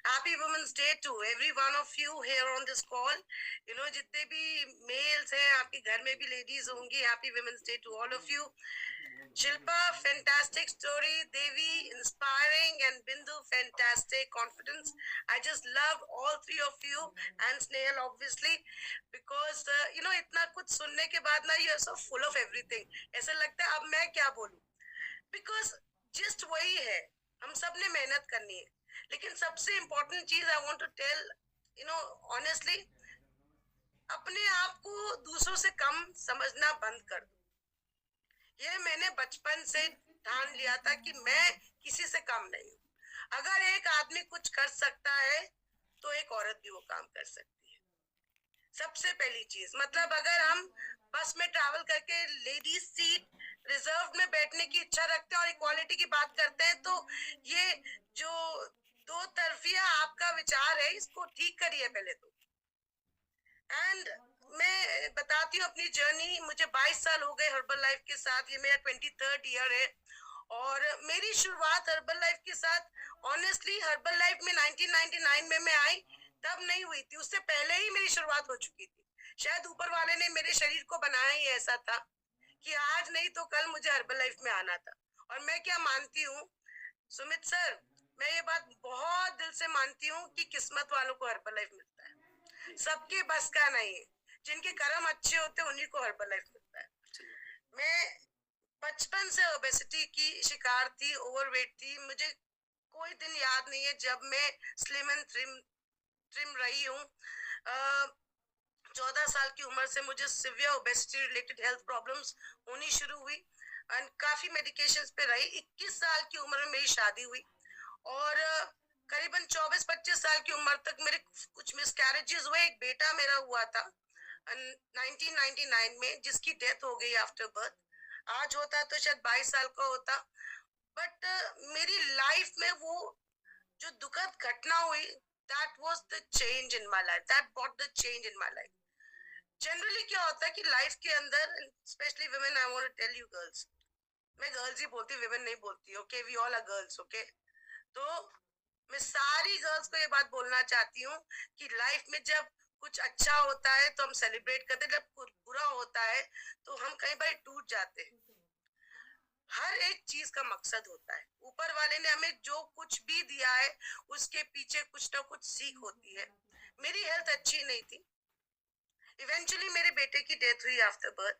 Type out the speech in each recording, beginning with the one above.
Happy Women's Day to every one of you here on this call. जितने भी mails हैं, आपके घर में भी लेडीज होंगी. Happy Women's Day to all of you. Shilpa, fantastic story. Devi, inspiring, and Bindu, fantastic confidence. I just love all three of you and Snehal, obviously, because इतना कुछ सुनने के बाद ना you are so full of everything. ऐसा लगता है अब मैं क्या बोलूं? Because just वही है, हम सब ने मेहनत करनी है. लेकिन सबसे इम्पोर्टेंट चीज I want to tell honestly, अपने आप को दूसरों से कम समझना बंद कर दो. ये मैंने बचपन से ठान लिया था कि मैं किसी से कम नहीं हूं. अगर एक आदमी कुछ कर सकता है तो एक औरत भी वो काम कर सकती है. सबसे पहली चीज, मतलब अगर हम बस में ट्रैवल करके लेडीज सीट रिजर्व में बैठने की इच्छा रखते हैं और इक्वालिटी की बात करते हैं, तो ये जो दो तरफिया आपका विचार है, इसको ठीक करिए पहले तो. एंड मैं बताती हूँ अपनी जर्नी. मुझे 22 साल हो गए हर्बल लाइफ के साथ. ये मेरा 23rd ईयर है. और मेरी शुरुआत हर्बल लाइफ के साथ ऑनेस्टली हर्बल लाइफ में 1999 में मैं आई तब नहीं हुई थी. उससे पहले ही मेरी शुरुआत हो चुकी थी. शायद ऊपर वाले ने मेरे शरीर को बनाया ही ऐसा था कि आज नहीं तो कल मुझे हर्बल लाइफ में आना था. और मैं क्या मानती हूँ सुमित सर, मैं ये बात बहुत दिल से मानती हूँ कि किस्मत वालों को हर्बल लाइफ मिलता है. सबके बस का नहीं है. जिनके कर्म अच्छे होते हैं उन्हीं को हर्बल लाइफ मिलता है. मैं बचपन से ओबेसिटी की शिकार थी, ओवरवेट थी. मुझे कोई दिन याद नहीं है जब मैं स्लिम एंड ट्रिम रही हूँ. 14 साल की उम्र से मुझे severe obesity related health problems होनी शुरू हुई एंड काफी मेडिकेशंस पे रही. 21 साल की उम्र में मेरी शादी हुई और करीबन 24-25 साल की उम्र तक मेरे कुछ मिसकैरेजेस हुए. एक बेटा मेरा हुआ था 1999 में, जिसकी डेथ हो गई आफ्टर बर्थ. आज होता तो शायद 22 साल का होता. बट मेरी लाइफ में वो जो दुखद घटना हुई, that was the change in my life. That brought the change in my life. Generally क्या होता है कि लाइफ के अंदर, specially women, I want to tell you girls, मैं गर्ल्स ही बोलती, वुमेन नहीं बोलती. Okay, we all are girls. Okay, तो मैं सारी गर्ल्स को ये बात बोलना चाहती हूँ कि लाइफ में जब कुछ अच्छा होता है तो हम सेलिब्रेट करते हैं, जब कुछ बुरा होता है तो हम कई बार टूट जाते हैं. हर एक चीज का मकसद होता है. ऊपर वाले ने हमें जो कुछ भी दिया है उसके पीछे कुछ ना कुछ सीख होती है. मेरी हेल्थ अच्छी नहीं थी. इवेंचुअली मेरे बेटे की डेथ हुई आफ्टर बर्थ.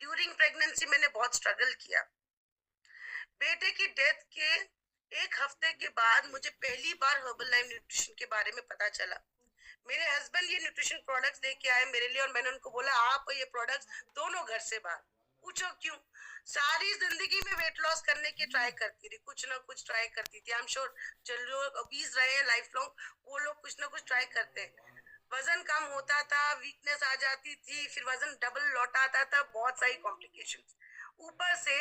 ड्यूरिंग प्रेगनेंसी मैंने बहुत स्ट्रगल किया. बेटे की डेथ के एक हफ्ते के बाद मुझे पहली बार हर्बल लाइफ न्यूट्रिशन के बारे में पता चला. मेरे हस्बैंड ये न्यूट्रिशन प्रोडक्ट्स लेके आए मेरे लिए और मैंने उनको बोला आप ये प्रोडक्ट्स दोनों घर से बाहर. पूछो क्यों? सारी जिंदगी में वेट लॉस करने की ट्राई करती रही, कुछ ना कुछ ट्राई करती थी. आई एम श्योर जो लोग ओबीज रहे हैं लाइफ लॉन्ग, वो लोग कुछ ना कुछ ट्राई करते हैं. वजन कम होता था, वीकनेस आ जाती थी, फिर वजन डबल लौट आता था, बहुत सारी कॉम्प्लिकेशंस. ऊपर से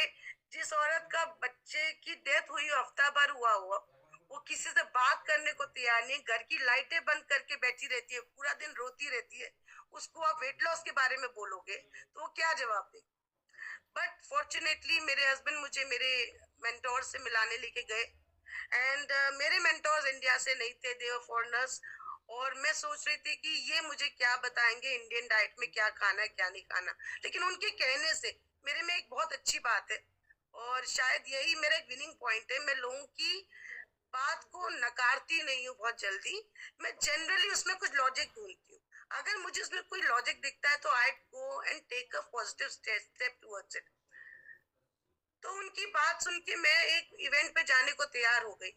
जिस औरत का बच्चे की डेथ हुई हफ्ता भर हुआ हुआ, वो किसी से बात करने को तैयार नहीं, घर की लाइटें बंद करके बैठी रहती है, पूरा दिन रोती रहती है. उसको आप वेट लॉस के बारे में बोलोगे तो वो क्या जवाब दे? बट फॉर्चुनेटली मेरे हस्बैंड मुझे मेरे मेंटोर से मिलाने लेके गए. एंड मेरे मेंटोर्स इंडिया से नहीं थे, दे वर फॉरेनर्स. और मैं सोच रही थी कि ये मुझे क्या बताएंगे इंडियन डाइट में क्या खाना है क्या नहीं खाना. लेकिन उनके कहने से मेरे में एक बहुत अच्छी बात है और शायद यही मेरा एक विनिंग पॉइंट है. मैं लोगों की बात को नकारती नहीं हूँ बहुत जल्दी. मैं जनरली उसमें कुछ लॉजिक ढूंढती हूँ. अगर मुझे उसमें कोई लॉजिक दिखता है तो I go and take a positive step towards it. तो उनकी बात सुन के मैं एक इवेंट पे जाने को तैयार हो गई.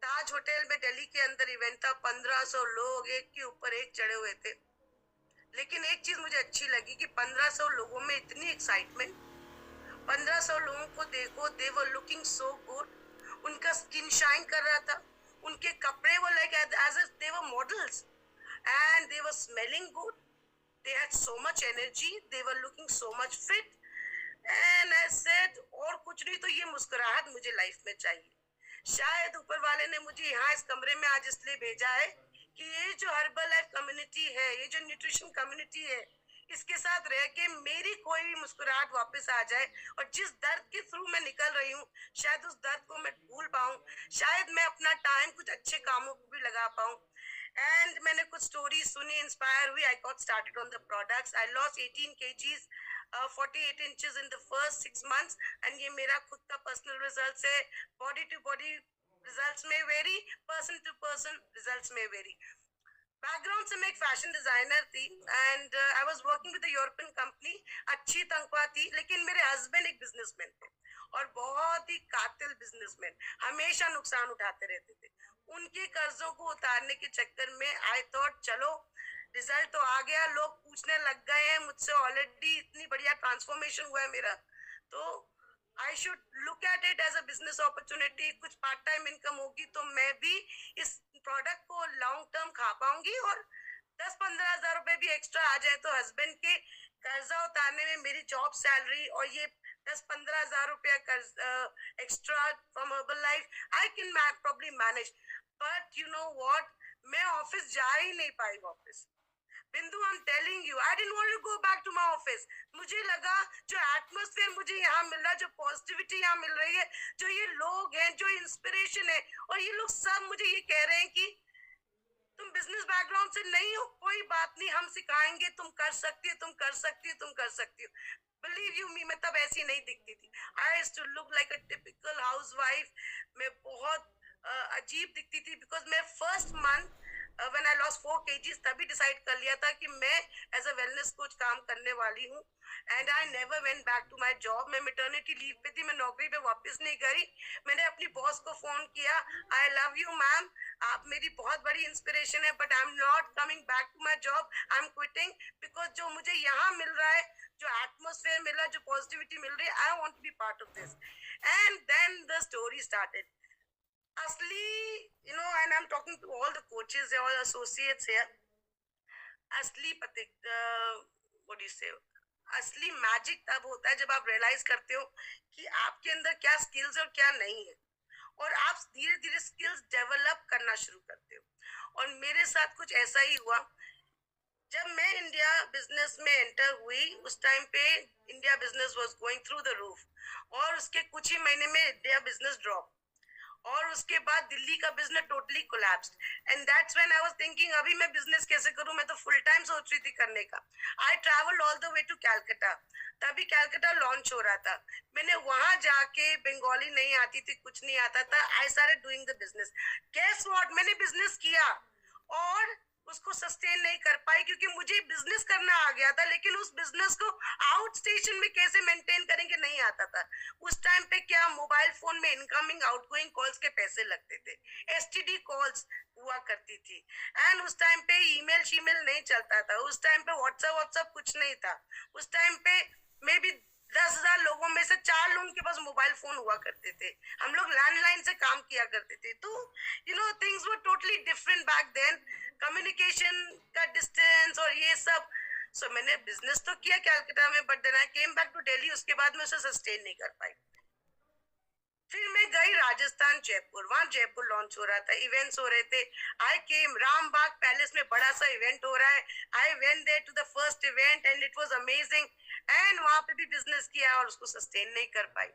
ताज होटल में दिल्ली के अंदर इवेंट था. 1500 लोग एक के ऊपर एक चढ़े हुए थे. लेकिन एक चीज मुझे अच्छी लगी कि 1500 लोगों में इतनी एक्साइटमेंट. 1500 लोगों को देखो, they were looking so good. उनका स्किन शाइन कर रहा था. उनके कपड़े वो like as if they were models and they were smelling good. They had so much energy, they were looking so much fit. And I said और कुछ नहीं तो ये मुस्कुराहट मुझे लाइफ में चाहिए. शायद ऊपर वाले ने मुझे यहाँ इस कमरे में आज इसलिए भेजा है कि ये जो हर्बल लाइफ कम्युनिटी है, ये जो न्यूट्रिशन कम्युनिटी है, इसके साथ रह के मेरी कोई भी मुस्कुराहट वापस आ जाए, और जिस दर्द के थ्रू मैं निकल रही हूँ शायद उस दर्द को मैं भूल पाऊं, शायद मैं अपना टाइम कुछ अच्छे कामों को भी लगा पाऊं। एंड मैंने कुछ स्टोरी सुनी, इंस्पायर हुई, I got started on the products, I lost 18 kgs, 48 inches in the first 6 months, एंड ये मेरा खुद का पर्सनल रिजल्ट है। बॉडी टू बॉडी रिजल्ट्स में vary, person to person results में वेरी। बैकग्राउंड से मैं एक फैशन डिजाइनर थी, and I was working with European company. अच्छी तनख्वाह थी, लेकिन मेरे हस्बैंड एक बिजनेसमैन थे, और बहुत ही कातिल बिजनेसमैन, हमेशा नुकसान उठाते रहते थे। उनके कर्जों को उतारने के चक्कर में आई थॉट चलो रिजल्ट तो आ गया, लोग पूछने लग गए हैं मुझसे, ऑलरेडी इतनी बढ़िया ट्रांसफॉर्मेशन हुआ है मेरा, तो I should look at it as a business opportunity. कुछ पार्ट टाइम इनकम होगी तो मैं भी इस प्रोडक्ट को लॉन्ग टर्म खा पाऊंगी, और 10-15 हजार रुपए भी एक्स्ट्रा आ जाए तो हस्बैंड के कर्जा उतारने में मेरी जॉब सैलरी और ये 10-15 हजार रुपया कर्ज extra from herbal life I can probably manage. But you know what, मैं ऑफिस जा ही नहीं पाई वापस। Bindu, I am telling you, I didn't want to go back to my office. मुझे लगा जो एटमॉस्फेयर मुझे यहाँ मिल रहा है, जो पॉजिटिविटी यहाँ मिल रही है, जो ये लोग हैं, जो इंस्पिरेशन है, और ये लोग सब मुझे ये कह रहे हैं कि तुम बिजनेस बैकग्राउंड से नहीं हो, कोई बात नहीं, हम सिखाएंगे, तुम कर सकती हो, तुम कर सकती हो, तुम कर सकती हो। बिलीव यू मी, मैं तब ऐसी नहीं दिखती थी। I used to look like a typical housewife. मैं बहुत अजीब दिखती थी, बिकॉज मैं first month when I lost 4 kgs तभी डिसाइड कर लिया था कि मैं एज अ वेलनेस कोच काम करने वाली हूँ, and I never went back to my job. मैं मैटरनिटी लीव पे थी, मैं नौकरी पे वापस नहीं गई। मैंने अपनी बॉस को फोन किया, आई लव यू मैम, आप मेरी बहुत बड़ी इंस्पिरेशन है, but I am not coming back to my job, I am quitting, because जो मुझे यहाँ मिल रहा है, जो एटमोस्फेयर मिल रहा है, जो पॉजिटिविटी मिल रही है, I want to be part of this. And then the story started. असली, you know, and I'm talking to all the coaches, all associates here, असली what do you say, असली मैजिक तब होता है जब आप रियलाइज करते हो कि आपके अंदर क्या स्किल्स और क्या नहीं है, और आप धीरे धीरे स्किल्स डेवलप करना शुरू करते हो। और मेरे साथ कुछ ऐसा ही हुआ। जब मैं इंडिया बिजनेस में एंटर हुई, उस टाइम पे India business was going through the roof, और उसके कुछ ही महीने में इंडिया बिजनेस ड्रॉप, और उसके बाद दिल्ली का business totally collapsed, and that's when I was thinking अभी मैं बिजनेस कैसे करूं, मैं तो फुल टाइम सोच रही थी करने का। I travelled all the way to Calcutta, तभी कैलकाटा लॉन्च हो रहा था। मैंने वहां जाके, बंगाली नहीं आती थी, कुछ नहीं आता था, I started doing the business. Guess what, मैंने बिजनेस किया और उसको सस्टेन नहीं कर पाई, क्योंकि मुझे बिजनेस करना आ गया था, लेकिन उस बिजनेस को आउट स्टेशन में कैसे मेंटेन करेंगे नहीं आता था। उस टाइम पे क्या मोबाइल फोन में इनकमिंग आउटगोइंग कॉल्स के पैसे लगते थे, एसटीडी कॉल्स हुआ करती थी, एंड उस टाइम पे ईमेल शीमेल नहीं चलता था, उस टाइम पे व्हाट्सएप कुछ नहीं था, उस टाइम पे मे बी 10,000 लोगों में से 4 लोगों के पास मोबाइल फोन हुआ करते थे, हम लोग लैंडलाइन से काम किया करते थे। तो you know things were totally different back then, communication का डिस्टेंस और ये सब। सो मैंने बिजनेस तो किया कैलकाटा में, but then I came back to Delhi, उसके बाद मैं उसे सस्टेन नहीं कर पाई। फिर मैं गई राजस्थान, जयपुर, वहां जयपुर लॉन्च हो रहा था, इवेंट्स हो रहे थे। आई केम, रामबाग पैलेस में बड़ा सा इवेंट हो रहा है, I went there to the first event and it was amazing, and वहां पे भी बिजनेस किया और उसको सस्टेन नहीं कर पाई।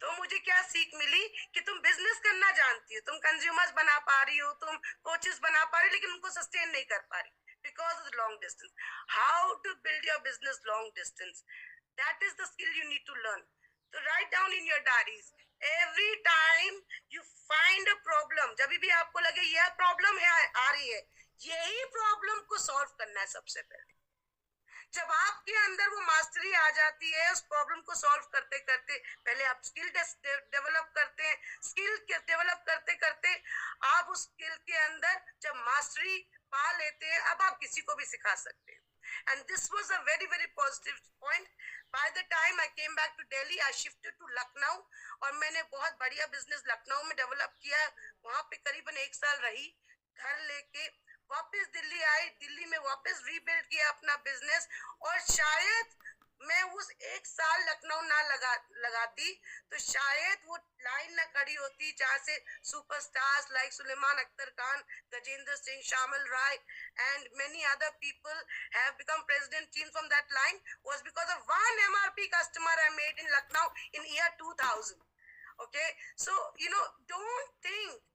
तो मुझे क्या सीख मिली कि तुम बिजनेस करना जानती हो, तुम कंज्यूमर्स बना पा रही हो, तुम कोचेस बना पा रही हो, लेकिन उनको सस्टेन नहीं कर पा रही because of the long distance. How to build your business long distance, that is the skill you need to learn. So write down in your diaries, every time you find a problem, जब भी आपको लगे यह problem है आ रही है, यही problem को सॉल्व करना है सबसे पहले। जब आपके अंदर वो मास्टरी आ जाती है, उस प्रॉब्लम को सॉल्व करते करते, पहले आप स्किल डेवलप करते हैं, स्किल डेवलप करते करते आप उस स्किल के अंदर जब मास्टरी पा लेते हैं, अब आप किसी को भी सिखा सकते हैं। And this was a very very positive point. By the time I came back to Delhi, I shifted to Lucknow, और मैंने बहुत बढ़िया बिजनेस लखनऊ में डेवलप किया, वहां पे करीबन 1 साल रही, घर लेके वापस दिल्ली आई, दिल्ली में वापस रीबिल्ड किया अपना बिजनेस, और शायद मैं उस एक साल लखनऊ ना लगाती तो शायद वो लाइन ना खड़ी होती जहां से सुपरस्टार्स लाइक सुलेमान अख्तर खान, गजेंद्र सिंह, शामिल राय and many other people have become president team from that line was because of one MRP customer I made in Lucknow in year 2000. Okay, so don't think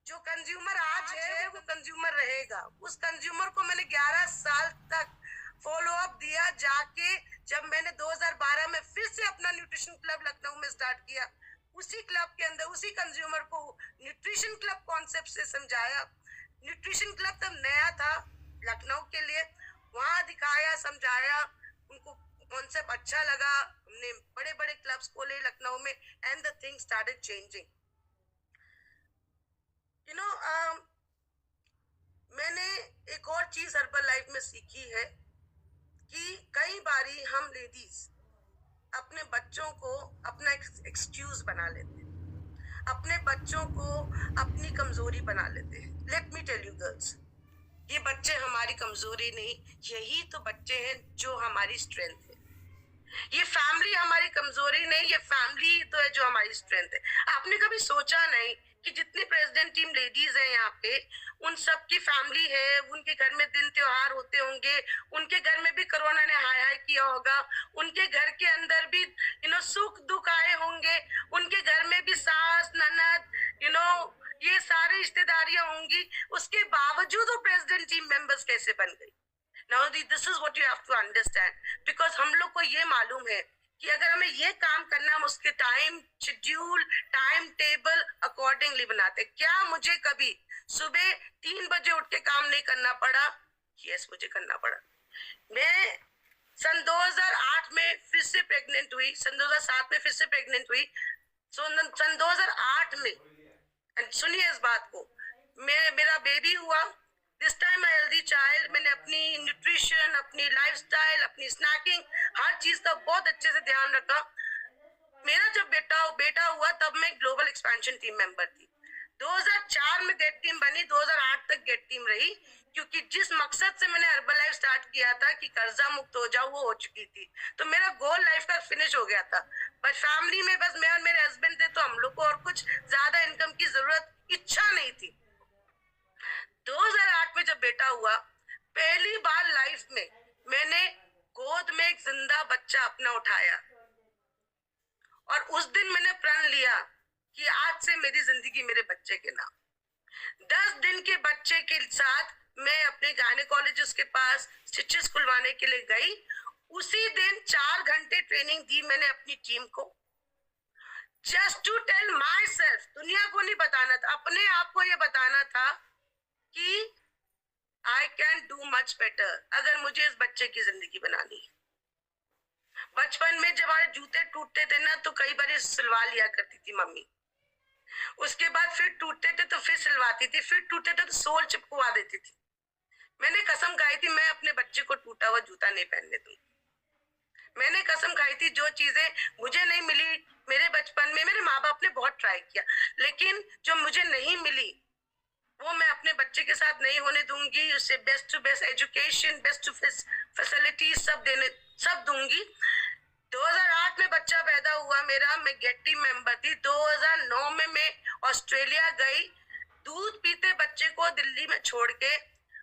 जो कंज्यूमर आज है वो कंज्यूमर रहेगा। उस consumer को मैंने 11 साल तक फॉलो अप दिया, जाके जब मैंने 2012 में फिर से अपना न्यूट्रिशन क्लब लखनऊ में स्टार्ट किया, उसी क्लब के अंदर उसी कंज्यूमर को न्यूट्रिशन क्लब कॉन्सेप्ट से समझाया। न्यूट्रिशन क्लब तब नया था लखनऊ के लिए, वहां दिखाया, समझाया, उनको कॉन्सेप्ट अच्छा लगा, हमने बड़े बड़े क्लब्स खोले लखनऊ में and the thing started changing. मैंने एक और चीज हर्बल लाइफ में सीखी है कि कई बारी हम लेडीज अपने बच्चों को अपना एक्सक्यूज बना लेते हैं, अपने बच्चों को अपनी कमजोरी बना लेते हैं। Let me tell you girls, ये बच्चे हमारी कमजोरी नहीं, यही तो बच्चे हैं जो हमारी स्ट्रेंथ है। ये फैमिली हमारी कमजोरी नहीं, ये फैमिली तो है जो हमारी स्ट्रेंथ है। आपने कभी सोचा नहीं कि जितनी प्रेसिडेंट टीम लेडीज हैं यहाँ पे, उन सब की फैमिली है, उनके घर में दिन त्योहार होते होंगे, उनके घर में भी कोरोना ने हाय हाय किया होगा, उनके घर के अंदर भी सुख दुख आए होंगे, उनके घर में भी सास ननद ये सारी रिश्तेदारियां होंगी, उसके बावजूद वो प्रेसिडेंट टीम मेंबर्स कैसे बन गई? Now this is what you have to understand, because हम लोग को ये मालूम है कि अगर हमें ये काम करना, हम उसके time schedule, time table accordingly बनाते। क्या मुझे कभी सुबह 3 बजे उठ के काम नहीं करना पड़ा? यस, मुझे करना पड़ा। मैं सन 2008 में फिर से प्रेग्नेंट हुई, सन 2007 में फिर से प्रेग्नेंट हुई, सन 2008 में, सुनिए इस बात को, मेरा बेबी हुआ, this time a healthy child. मैंने अपनी न्यूट्रिशन, अपनी लाइफस्टाइल, अपनी स्नैकिंग, हर चीज का बहुत अच्छे से ध्यान रखा। मेरा जब बेटा हुआ तब मैं ग्लोबल एक्सपेंशन टीम मेंबर थी। 2004 में गेट टीम बनी, 2008 तक गेट टीम रही, क्योंकि जिस मकसद से मैंने हर्बल लाइफ स्टार्ट किया था कि कर्जा मुक्त हो जाओ, वो हो चुकी थी। तो मेरा गोल लाइफ का फिनिश हो गया था। बट फैमिली में बस मैं और मेरे हस्बैंड थे, तो हम लोग को और कुछ ज्यादा इनकम की जरूरत, इच्छा नहीं थी। 2008 में जब बेटा हुआ, पहली बार लाइफ में मैंने गोद में एक जिंदा बच्चा अपना उठाया, और उस दिन मैंने प्रण लिया कि आज से मेरी जिंदगी मेरे बच्चे के नाम। 10 दिन के बच्चे के साथ मैं अपने गायनेकोलॉजिस्ट के पास स्टिचेस खुलवाने के लिए गई। उसी दिन 4 घंटे ट्रेनिंग दी मैंने अपनी टीम को, just to tell myself, दुनिया को नहीं बताना था, अपने आप को ये बताना था कि I can do much better अगर मुझे इस बच्चे की जिंदगी बनानी है। बचपन में जब हमारे जूते टूटते थे ना, तो कई बार सिलवा लिया करती थी मम्मी, उसके बाद फिर टूटते थे तो फिर सिलवाती थी, फिर टूटते थे तो सोल चिपकवा देती थी। मैंने कसम खाई थी मैं अपने बच्चे को टूटा हुआ जूता नहीं पहनने दूंगी। मैंने कसम खाई थी जो चीजें मुझे नहीं मिली मेरे बचपन में, मेरे माँ बाप ने बहुत ट्राई किया, लेकिन जो मुझे नहीं मिली वो मैं अपने बच्चे के साथ नहीं होने दूंगी। उसे best to best education, best to best facilities सब दूंगी। 2008 में बच्चा पैदा हुआ मेरा, मैं गेट टीम मेंबर थी। 2009 में मैं ऑस्ट्रेलिया गई, दूध पीते बच्चे को दिल्ली में छोड़ के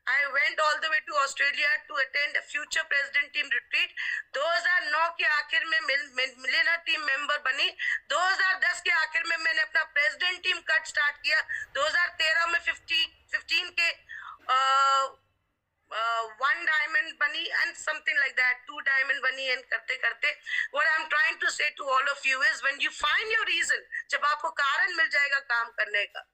I went all the way to Australia to attend a future president team retreat. 2009 के आखिर में मिलेनियर टीम मेंबर बनी। 2010 के आखिर में मैंने अपना प्रेसिडेंट टीम कट स्टार्ट किया। 2013 में 15 के 1 डायमंड बनी and something like that, 2 diamond बनी, एंड करते करते what I'm trying to say to all of you is when you find your reason, जब आपको कारण मिल जाएगा काम करने का,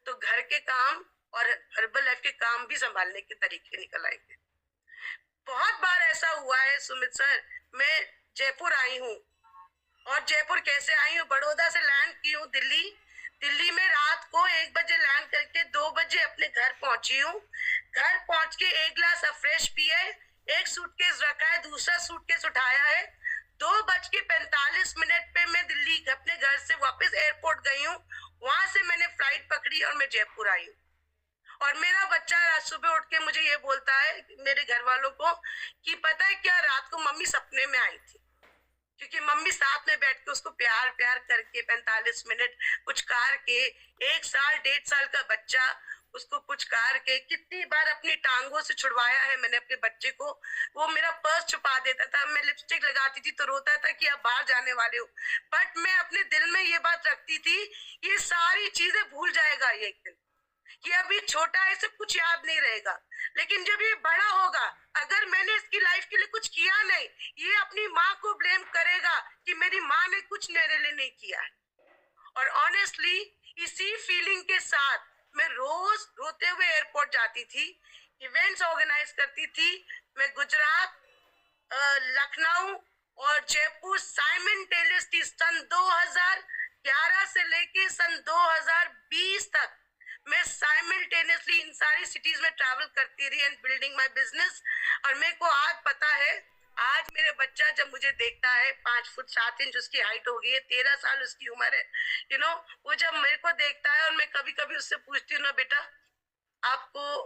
तो घर के काम और हर्बल लाइफ के काम भी संभालने के तरीके निकल आएंगे। बहुत बार ऐसा हुआ है सुमित सर, मैं जयपुर आई हूँ, और जयपुर कैसे आई हूँ, बड़ौदा से लैंड की हूँ दिल्ली में रात को 1 बजे लैंड करके 2 बजे अपने घर पहुंची हूँ। घर पहुंच के 1 गिलास फ्रेश पिए, एक सूटकेस रखा है, दूसरा सूटकेस उठाया है। 2:45 पे मैं दिल्ली अपने घर से वापस एयरपोर्ट गई हूँ, वहां से मैंने फ्लाइट पकड़ी और मैं जयपुर आई हूँ। और मेरा बच्चा आज सुबह उठ के मुझे ये बोलता है, मेरे घर वालों को, कि पता है क्या, रात को मम्मी सपने में आई थी। क्योंकि मम्मी साथ में बैठ के उसको प्यार प्यार करके 45 मिनट पुचकार के, 1 साल 1.5 साल का बच्चा, उसको पुचकार के कितनी बार अपनी टांगों से छुड़वाया है मैंने अपने बच्चे को। वो मेरा पर्स छुपा देता था, मैं लिपस्टिक लगाती थी तो रोता था कि आप बाहर जाने वाले हो, बट मैं अपने दिल में ये बात रखती थी, ये सारी चीजें भूल जाएगा ये एक दिन, कि अभी छोटा है, इसे कुछ याद नहीं रहेगा, लेकिन जब ये बड़ा होगा, अगर मैंने इसकी लाइफ के लिए कुछ किया नहीं, ये अपनी माँ को ब्लेम करेगा कि मेरी माँ ने कुछ मेरे लिए नहीं किया। और ऑनेस्टली इसी फीलिंग के साथ मैं रोज रोते हुए एयरपोर्ट जाती थी, इवेंट्स ऑर्गेनाइज करती थी। मैं गुजरात, लखनऊ और जयपुर साइमल्टेनियसली सन 2011 से लेके सन 2020 तक मैं साइमल्टेनियसली इन सारी सिटीज में ट्रैवल करती रही एंड बिल्डिंग माय बिजनेस। और मेरे को आज पता है, आज मेरे बच्चा जब मुझे देखता है, 5 फुट 7 इंच उसकी हाइट हो गई है, 13 साल उसकी उम्र है, वो जब मेरे को देखता है और मैं कभी कभी उससे पूछती हूँ ना, बेटा आपको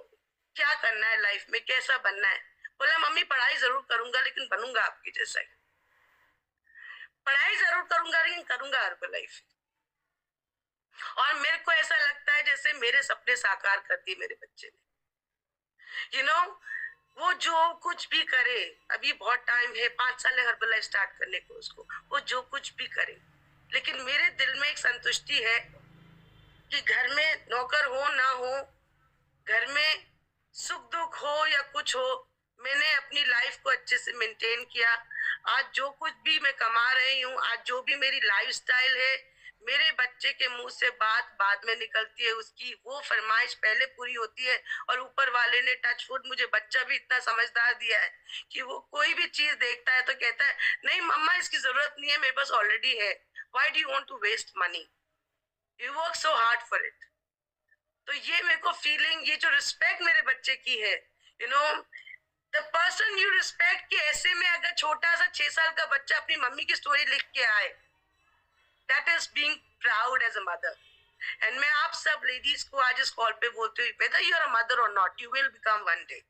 क्या करना है लाइफ में, कैसा बनना है, बोला मम्मी पढ़ाई जरूर करूंगा लेकिन बनूंगा आपकी जैसा ही, पढ़ाई जरूर करूंगा लेकिन करूंगा हर लाइफ। और मेरे को ऐसा लगता है जैसे मेरे सपने साकार कर दिए मेरे बच्चे ने। वो जो कुछ भी करे, अभी बहुत टाइम है, 5 साल है हर्बल लाइफ स्टार्ट करने को उसको, वो जो कुछ भी करे, लेकिन मेरे दिल में एक संतुष्टि है कि घर में नौकर हो ना हो, घर में सुख दुख हो या कुछ हो, मैंने अपनी लाइफ को अच्छे से मेंटेन किया। आज जो कुछ भी मैं कमा रही हूँ, आज जो भी मेरी लाइफस्टाइल है, मेरे बच्चे के मुंह से बात बाद में निकलती है, उसकी वो फरमाइश पहले पूरी होती है। और ऊपर वाले ने टच वुड मुझे बच्चा भी इतना समझदार दिया है कि वो कोई भी चीज देखता है तो कहता है नहीं मम्मा इसकी जरूरत नहीं है, मेरे पास ऑलरेडी है, why do you want to waste money, you work so hard for it. तो ये मेरे को फीलिंग, ये जो रिस्पेक्ट मेरे बच्चे की है, द पर्सन यू रिस्पेक्ट, कि ऐसे में अगर छोटा सा 6 साल का बच्चा अपनी मम्मी की स्टोरी लिख के आए, that is being proud as a mother. And मैं आप सब लेडीज को आज इस कॉल पे बोलती हूँ, whether you are a mother or not, you will become one day,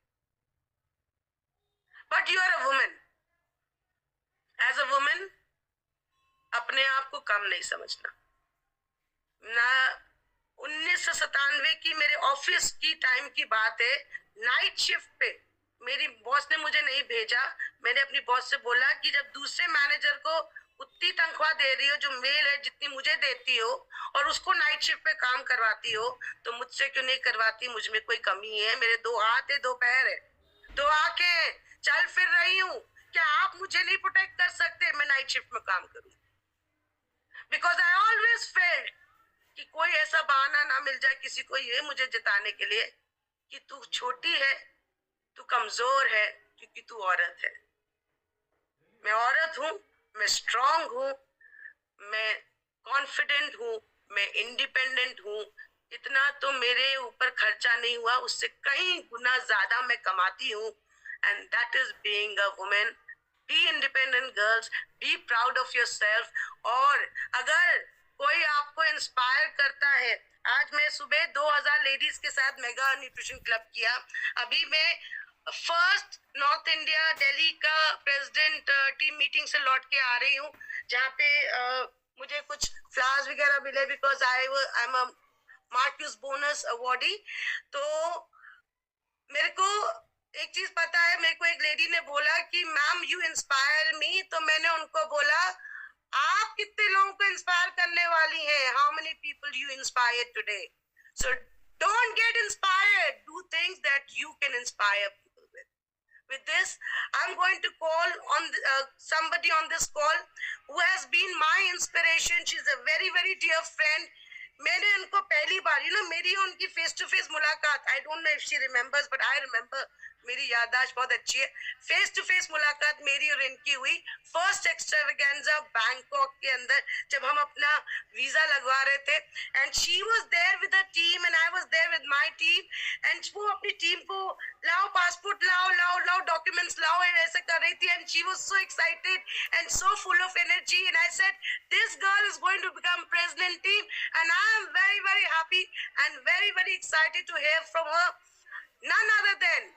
but you are a women. As a women अपने आप को कम नहीं समझना ना। 1997 की मेरे ऑफिस की टाइम की बात है, नाइट शिफ्ट पे मेरी बॉस ने मुझे नहीं भेजा, मैंने अपनी बॉस से बोला कि जब दूसरे मैनेजर को उतनी तनख्वाह दे रही हो जो मेल है जितनी मुझे देती हो, और उसको नाइट शिफ्ट पे काम करवाती हो, तो मुझसे क्यों नहीं करवाती, मुझ में कोई कमी है, मेरे 2 हाथ है, 2 पैर है, 2 आंखें, चल फिर रही हूँ, क्या आप मुझे नहीं प्रोटेक्ट कर सकते मैं नाइट शिफ्ट में काम करूं? बिकॉज आई ऑलवेज फेल्ट कि कोई ऐसा बहाना ना मिल जाए किसी को ये मुझे जताने के लिए कि तू छोटी है, तू कमजोर है, क्योंकि तू औरत है। मैं औरत हूं, मैं स्ट्रांग हूं, मैं कॉन्फिडेंट हूं, मैं इंडिपेंडेंट हूं। इतना तो मेरे ऊपर खर्चा नहीं हुआ, उससे कई गुना ज्यादा मैं कमाती हूँ, and that is being a women. Be independent girls, be proud of yourself. और अगर कोई आपको इंस्पायर करता है, आज मैं सुबह 2000 लेडीज के साथ मेगा न्यूट्रिशन क्लब किया, अभी मैं फर्स्ट नॉर्थ इंडिया दिल्ली का प्रेसिडेंट टीम मीटिंग से लौट के आ रही हूँ, जहाँ पे मुझे कुछ फ्लावर्स वगैरह मिले, because I am a Marcus bonus awardee. तो मेरे को एक चीज पता है, मेरे को एक लेडी ने बोला कि मैम यू इंस्पायर मी, तो मैंने उनको बोला आप कितने लोगों को इंस्पायर करने वाली हैं, how many people you inspire today. So don't get inspired, do things that you can inspire people with. With this, I'm going to call on somebody on this call who has been my inspiration. She's a very, very dear friend. मैंने उनको पहली बार, मेरी उनकी face to face मुलाकात, I don't know if she remembers but I remember, मेरी याददाश्त बहुत अच्छी है। फेस टू फेस मुलाकात मेरी और इनकी हुई फर्स्ट एक्स्ट्रावेगेंजा बैंकॉक के अंदर, जब हम अपना वीजा लगवा रहे थे, and she was there with the team and I was there with my team, and वो अपनी टीम को लाओ पासपोर्ट लाओ लाओ लाओ डॉक्यूमेंट्स लाओ एंड ऐसे कर रही थी, and she was so excited and so full of energy, and I said this girl is going to become president team, and I am very, very happy and very, very excited to hear from her, none other than